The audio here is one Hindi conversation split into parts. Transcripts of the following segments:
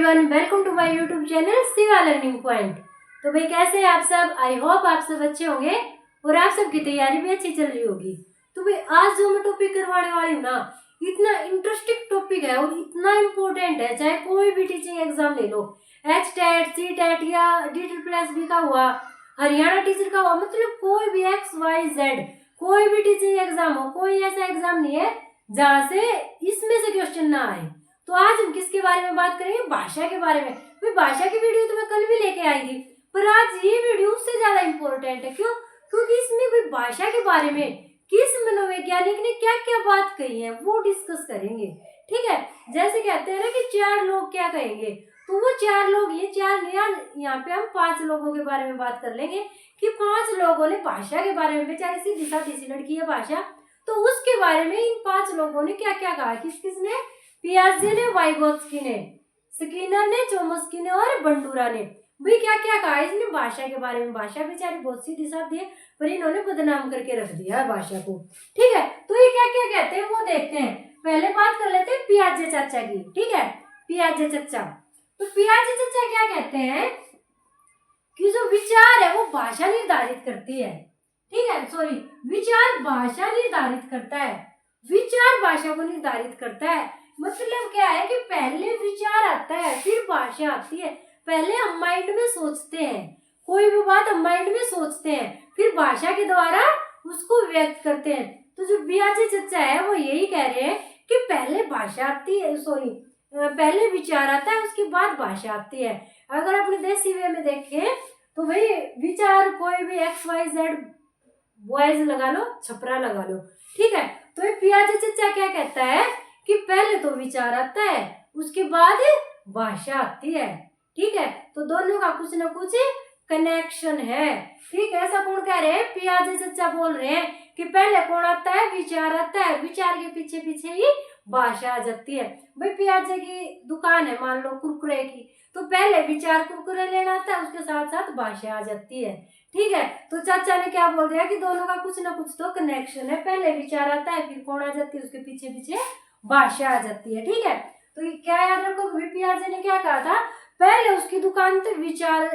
Everyone, welcome to my YouTube channel Shiva learning point. तो भाई कैसे हैं आप सब? आई होप आप सब अच्छे होंगे और आप सबकी तैयारी भी अच्छी चल रही होगी। तो भाई आज जो मैं टॉपिक करवाने वाली हूँ ना, इतना इंटरेस्टिंग टॉपिक है और इतना इम्पोर्टेंट है। चाहे कोई भी टीचिंग एग्जाम ले लो, HTET, CTET या DSSB का हुआ, हरियाणा टीचर का हुआ, मतलब कोई भी XYZ कोई भी टीचिंग एग्जाम हो, कोई ऐसा एग्जाम नहीं है जहाँ से इसमें से क्वेश्चन ना आए। तो आज हम किसके बारे में बात करेंगे? भाषा के बारे में। भाई भाषा की वीडियो तो मैं कल भी लेके आई थी, पर आज ये वीडियो उससे ज्यादा इम्पोर्टेंट है। क्यों? क्योंकि इसमें भी भाषा के बारे में किस मनोवैज्ञानिक ने क्या क्या बात कही है वो डिस्कस करेंगे। ठीक है, जैसे कहते हैं ना कि चार लोग क्या कहेंगे, तो वो चार लोग, ये चार यहाँ पे हम 5 लोगों के बारे में बात कर लेंगे कि 5 लोगों ने भाषा के बारे में, बेचारे सीधी सादी सी लड़की है भाषा, तो उसके बारे में इन 5 लोगों ने क्या क्या कहा। किस किसने? पियाजे ने, वाइगोत्स्की ने, स्किनर ने, चोम्स्की ने और बंडूरा ने। भाई क्या क्या कहा इसने भाषा के बारे में। भाषा बेचारी बहुत सीधी सादी है, पर इन्होंने बदनाम करके रख दिया है भाषा को। ठीक है, तो ये क्या क्या कहते हैं वो देखते हैं। पहले बात कर लेते हैं पियाजे चाचा की। ठीक है, पियाजे चाचा, तो पियाजे चाचा क्या कहते हैं कि जो विचार है वो भाषा निर्धारित करती है। ठीक है, सॉरी, विचार भाषा निर्धारित करता है, विचार भाषा को निर्धारित करता है। मतलब क्या है कि पहले विचार आता है फिर भाषा आती है। पहले हम माइंड में सोचते हैं, कोई भी बात हम माइंड में सोचते हैं, फिर भाषा के द्वारा उसको व्यक्त करते हैं। तो जो पियाजे चाचा है वो यही कह रहे हैं कि पहले भाषा आती है, सॉरी, पहले विचार आता है उसके बाद भाषा आती है। अगर अपने देसी वे में देखें तो भाई विचार कोई भी XYZ बॉयज लगा लो, छपरा लगा लो। ठीक है, तो ये पियाजे चाचा क्या कहता है कि पहले तो विचार आता है उसके बाद भाषा आती है। ठीक है, तो दोनों का कुछ ना कुछ कनेक्शन है। ठीक है, ऐसा कौन कह रहे हैं? पियाजे चाचा बोल रहे हैं कि पहले कौन आता है? विचार आता है, विचार के पीछे पीछे ही भाषा आ जाती है। भाई पियाजे की दुकान है मान लो कुरकुरे की, तो पहले विचार कुरकुरे लेना आता है, उसके साथ साथ भाषा आ जाती है। ठीक है, तो चाचा ने क्या बोल दिया कि दोनों का कुछ ना कुछ तो कनेक्शन है। पहले विचार आता है फिर कौन आ जाती है? उसके पीछे पीछे भाषा आ जाती है। ठीक है, तो ये क्या याद रखो, पियाजे ने क्या कहा था? पहले उसकी दुकान पे विचार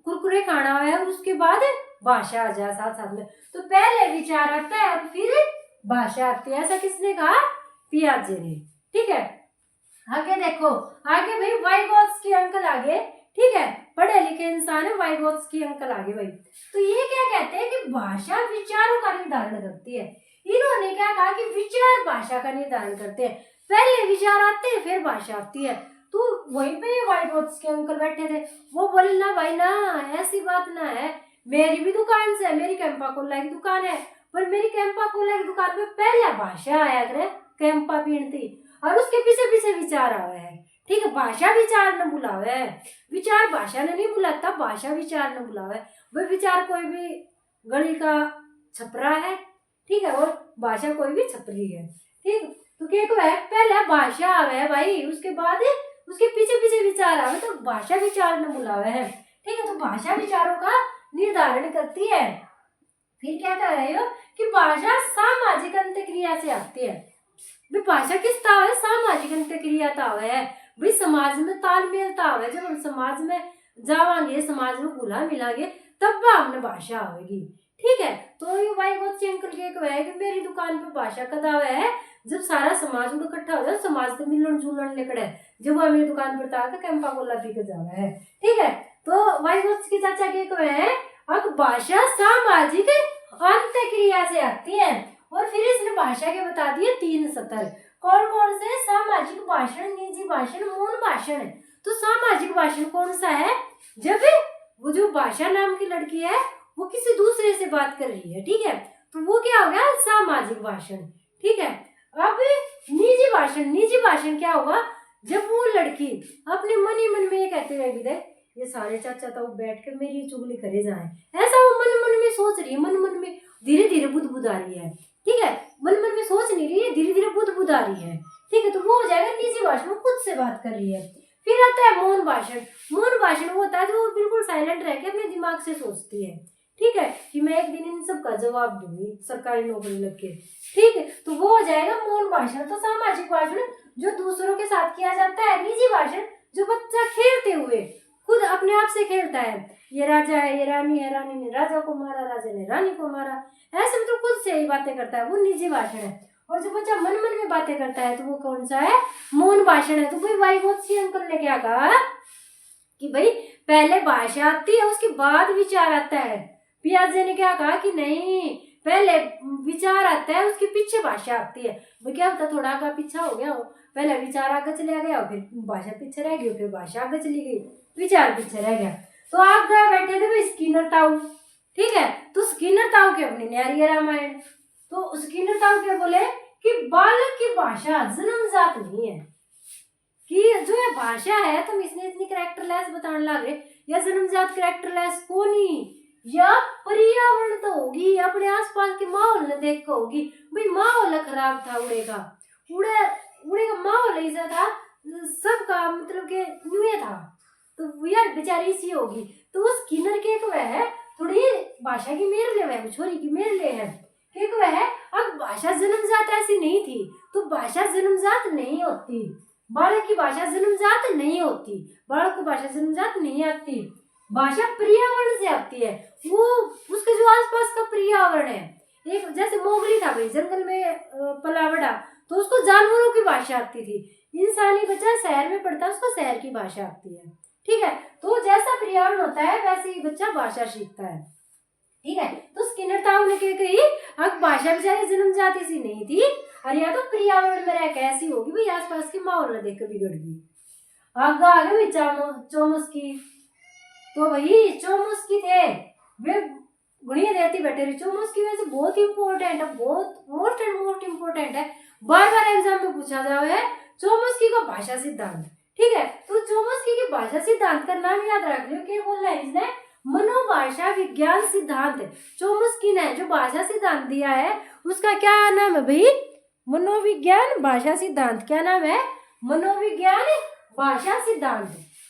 कुरकुरे खाना है और उसके बाद भाषा आ जाए साथ साथ में। तो पहले विचार आता है और फिर भाषा आती है। ऐसा किसने कहा? पियाजे ने। ठीक है, आगे देखो, आगे भाई वाइगोत्स्की अंकल आगे। ठीक है, पढ़े लिखे इंसान है वाइगोत्स्की अंकल आगे भाई। तो ये क्या कहते हैं कि भाषा विचारों का निर्धारण करती है। इन्होंने क्या कहा कि विचार भाषा का निर्धारण करते हैं, पहले विचार आते हैं फिर भाषा आती है। तो वहीं पे वाइगोत्स्की अंकल बैठे थे, वो बोले ना भाई ना, ऐसी बात ना है, मेरी भी दुकान से, मेरी कैंपा कोला की दुकान है, पर मेरी कैंपा कोला की दुकान पे पहले भाषा आया करे, कैंपा पीणती, और उसके पीछे पीछे विचार आवे है। ठीक है, भाषा विचार न बुलावे है, विचार भाषा ने नहीं बुलाता, भाषा विचार न बुलावे। वह विचार कोई भी गली का छपरा है, ठीक है, और भाषा कोई भी छपरी है। ठीक, तो क्या है, पहले भाषा आवे है भाई, उसके बाद उसके पीछे पीछे विचार आवे, तो भाषा विचार न बुलावे है। ठीक है, तो भाषा विचारों का निर्धारण करती है। फिर क्या कह रहे हो कि भाषा सामाजिक अंतक्रिया से आती है। भाषा किस ताव है? सामाजिक अंतक्रिया ताव है भाई, समाज में तालमेल ताव है। जब हम समाज में जावांगे, समाज में घुला मिलांगे, तब हमने भाषा आवेगी। ठीक है, तो ये वाइगोत्स्की अंकल के कहे कि मेरी दुकान पे भाषा का दावा है जब सारा समाज में इकट्ठा हो जाए, समाज से मिलन जुलन निकले, जब वह मेरी दुकान पर था कैंपा कोला पी के जावा है। ठीक है, तो वाइगोत्स्की चाचा के कहे हैं अब भाषा सामाजिक अंतक्रिया से आती है। और फिर इसने भाषा के बता दिए 3 स्तर। कौन कौन से? सामाजिक भाषण, निजी भाषण, मौन भाषण। तो सामाजिक भाषण कौन सा है? जब वो जो भाषा नाम की लड़की है वो किसी दूसरे से बात कर रही है। ठीक है, तो वो क्या हो गया? सामाजिक भाषण। ठीक है, अब निजी भाषण, निजी भाषण क्या होगा? जब वो लड़की अपने मन ही मन में ये कहते रहेगी, देख ये सारे चाचा तो बैठ कर मेरी चुगली करे जाए, ऐसा वो मन मन में सोच रही है, मन मन में धीरे धीरे बुदबुद आ रही है। ठीक है, मन मन में सोच नहीं रही है, धीरे धीरे बुदबुद आ रही है। ठीक है, तो वो हो जाएगा निजी भाषण, वो खुद से बात कर रही है। फिर आता है मौन भाषण। मौन भाषण वो होता है जो बिल्कुल साइलेंट रह के अपने दिमाग से सोचती है। ठीक है, कि मैं एक दिन इन सब का जवाब दूंगी, सरकारी नौकरी लग के। ठीक है, तो वो हो जाएगा मौन भाषण। तो सामाजिक भाषण जो दूसरों के साथ किया जाता है, निजी भाषण जो बच्चा खेलते हुए खुद अपने आप से खेलता है, ये राजा है, ये रानी है, रानी ने राजा को मारा, राजा ने रानी को मारा, ऐसे मतलब खुद से ही बातें करता है, वो निजी भाषण है। और जो बच्चा मन मन में बातें करता है तो वो कौन सा है, मौन भाषण है। तो भाई वाइगोत्स्की अंकल ने क्या कहा कि भाई पहले भाषा आती है उसके बाद विचार आता है। पियाजे ने क्या कहा कि नहीं, पहले विचार आता है उसके पीछे भाषा आती है। वो क्या होता, थोड़ा आगे पीछा हो गया हो, पहले विचार आगे चला गया, फिर भाषा पीछे रह गई, फिर भाषा आगे चली गई, विचार पीछे रह गया। तो आप गए बैठे थे भाई स्किनर ताऊ, ठीक है, तो स्किनर ताऊ के अपनी न्यारी रामायण। तो स्किनर ताऊ क्या बोले कि बालक की भाषा जन्मजात नहीं है, कि जो ये भाषा है तुम इसने इतनी कैरेक्टरलेस बताने लगे, या जन्मजात कैरेक्टरलेस को नहीं, या पर्यावरण तो होगी, अपने आसपास के माहौल ने देख कर होगी। भाई माहौल खराब था उड़े का, उड़े का माहौल ऐसा था, सबका मतलब के न्यूए था, तो यार बेचारी सी होगी। तो उस किन्नर के तो वह थोड़ी भाषा की मेर ले, वह छोरी की मेर ले है कि वह अब भाषा जन्मजात ऐसी नहीं थी, तो भाषा जन्मजात नहीं होती, बालक की भाषा जन्मजात नहीं होती, बालक को भाषा जन्मजात नहीं आती, भाषा पर्यावरण से आती है। वो उसके जो आसपास का पर्यावरण है, एक जैसे मोगली था भाई जंगल में पला बड़ा, तो उसको जानवरों की भाषा आती थी। इंसानी बच्चा शहर में पढ़ता है, उसको शहर की भाषा आती है, ठीक है। तो जैसा पर्यावरण होता है वैसे ही बच्चा भाषा सीखता है, ठीक है। तो स्किनर ताऊ ने क्या कही, अब भाषा बेचारी जन्मजाति सी नहीं थी, और या तो पर्यावरण में रह कैसी होगी भाई, आसपास के माहौल ने देखकर बिगड़ गई। आगे चोमुस्की, तो भाई चोमुस्की थे वे गुणिया देती बैठे रही। चोमुस्की वैसे बहुत इंपॉर्टेंट है, बहुत मोस्ट इंपॉर्टेंट है, बार बार एग्जाम में पूछा जाए चोमुस्की का भाषा सिद्धांत, ठीक है। तो चोमुस्की के भाषा सिद्धांत का नाम याद रख लो, क्या बोल रहा है इसने, मनोभाषा विज्ञान सिद्धांत। चोमुस्की ने जो भाषा सिद्धांत दिया है उसका क्या नाम है भाई, मनोविज्ञान भाषा सिद्धांत। क्या नाम है, मनोविज्ञान भाषा सिद्धांत,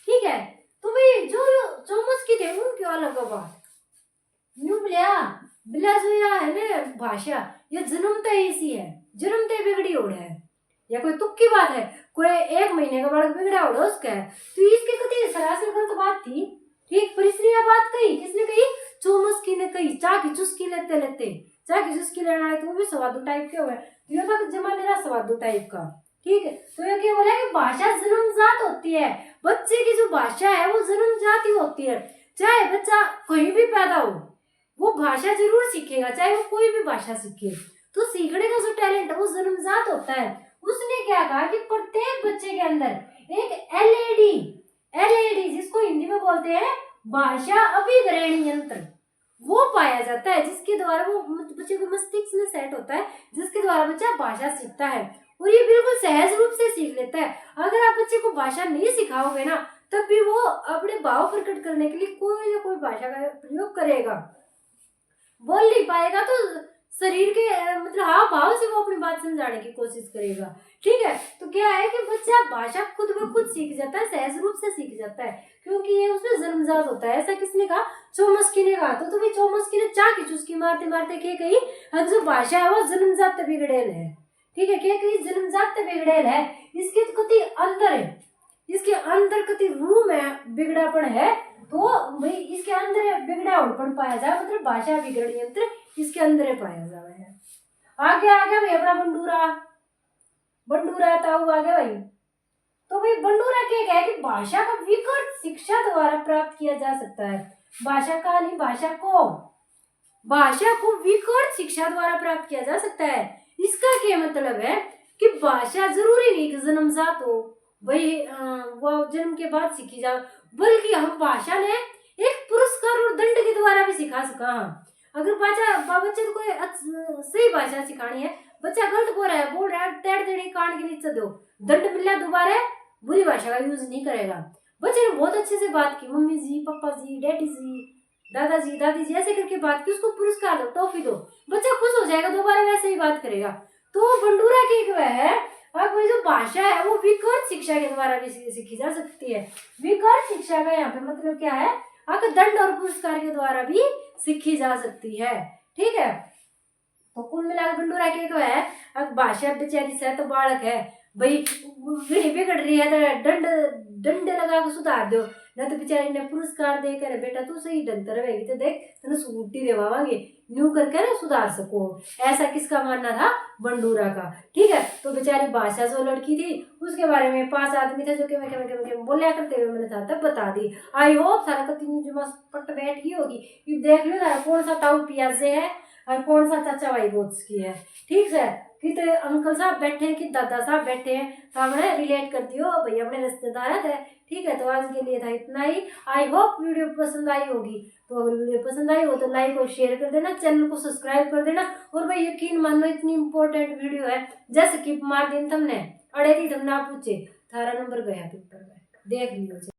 ठीक है। तो भाई जो चोमुस्की थे उनकी अलग बात न्यू बिला जो या है ना भाषा, ये जन्मते ऐसी है, जन्मते बिगड़ी ओढ़ है, या कोई तुक की बात है, कोई 1 महीने का बालक बिगड़ा ओढ़ उसका है, तो इसके कति सरासर गलत बात थी, ठीक। पर इसने यह बात कही, किसने कही, चोमुस्की ने कही। चाह की चुस्की लेते लेते, चाह की चुस्की लेना है तो वो भी स्वादु टाइप के हुए, ये था जमाने का स्वादु टाइप का, ठीक है। तो ये क्या बोला कि भाषा जन्मजात होती है, बच्चे की जो भाषा है वो जन्मजात ही होती है, चाहे बच्चा कहीं भी पैदा हो वो भाषा जरूर सीखेगा, चाहे वो कोई भी भाषा सीखे। तो सीखने का जो टैलेंट है वो जन्मजात होता है। उसने क्या कहा कि प्रत्येक बच्चे के अंदर एक एलएडी जिसको हिंदी में बोलते हैं भाषा अभिग्रहण यंत्र, वो पाया जाता है, जिसके द्वारा वो बच्चे को मस्तिष्क में सेट होता है, जिसके द्वारा बच्चा भाषा सीखता है, और ये बिल्कुल सहज रूप से सीख लेता है। अगर आप बच्चे को भाषा नहीं सिखाओगे ना, तब भी वो अपने भाव प्रकट करने के लिए कोई ना कोई भाषा का प्रयोग करेगा, बोल नहीं पाएगा तो शरीर के मतलब हाव भाव से वो अपनी बात समझाने की कोशिश करेगा, ठीक है। तो क्या है कि बच्चा भाषा खुद ब खुद सीख जाता है, सहज रूप से सीख जाता है, क्योंकि ये उसमें जन्मजात होता है। ऐसा किसने कहा, चोमुस्की ने कहा। तो भी चोमुस्की ने चाह की चुस्की मारते मारते क्या कही, अब जो भाषा है वो जन्मजात बिगड़ेल है, ठीक है। क्या कही, जन्मजात बिगड़ेल है, इसके कति अंदर है, इसके अंदर कति रूह में बिगड़ापन है, तो भाई इसके अंदर बिगड़ापन पाया जाए, मतलब भाषा बिगड़ यंत्र इसके अंदर पाया जाए है। आगे आ गया भाई अपना बंडूरा ताऊ आ गया भाई। तो भाई बंडूरा क्या है कि भाषा का विकट शिक्षा द्वारा प्राप्त किया जा सकता है, भाषा का नहीं, भाषा को विकट शिक्षा द्वारा प्राप्त किया जा सकता है। इसका क्या मतलब है कि भाषा जरूरी नहीं कि जन्मजात हो, भाई वो जन्म के बाद सीखी जाओ, बल्कि हम भाषा ने एक पुरस्कार और दंड के द्वारा भी सिखा सका। अगर बच्चे को कोई सही भाषा सिखानी है, बच्चा गलत बोल रहा है टेढ़ टेढ़ी कान के नीचे दो, दंड मिला, दोबारा बुरी भाषा का यूज नहीं करेगा। बच्चे ने बहुत अच्छे से बात की, मम्मी जी, पापा जी, डैडी जी, दादाजी, दादी जी, ऐसे करके बात की, उसको पुरस्कार दो, टॉफी दो, बच्चा खुश हो जाएगा, दोबारा वैसे ही बात करेगा। तो बंडूरा की है, अब जो भाषा है वो विकट शिक्षा के द्वारा भी सीखी जा सकती है। विकट शिक्षा का यहाँ पे मतलब क्या है, आपको दंड और पुरस्कार के द्वारा भी सीखी जा सकती है, ठीक है। तो कुल मिलाकर बंडूरा के है, अब भाषा बेचारी से तो बालक है भाई, बिगड़ रही है तो दंड डंडे लगा के सुधार दो, न तो बेचारी ने पुरस्कार दे कर बेटा तू सही ढंग से रहेगी तो देख तेन सूटी देवावांगे न्यू करके ना सुधार सको। ऐसा किसका मानना था? बंडूरा का। ठीक है, तो बेचारी बादशाह जो लड़की थी उसके बारे में 5 आदमी थे जो के बोलिया करते हुए मैंने था तब बता दी। आई होप सारा कति जुमा पट बैठ गई होगी। ये देख लो सारा कौन सा ताऊ पियाजे है और कौन सा चाचा भाई बोझ की है। ठीक है, कितने अंकल साहब बैठे हैं कि दादा साहब बैठे हैं, तो हमने रिलेट कर दियो भाई अपने रिश्तेदार है। ठीक है, तो आज के लिए था इतना ही। आई होप वीडियो पसंद आई होगी। तो अगर वीडियो पसंद आई हो तो लाइक और शेयर कर देना, चैनल को सब्सक्राइब कर देना। और भाई यकीन मानो इतनी इंपॉर्टेंट वीडियो है, जैसे कि मार दिन तुमने अड़े थी तुम ना पूछे थारा नंबर गया पेपर में देख लियो।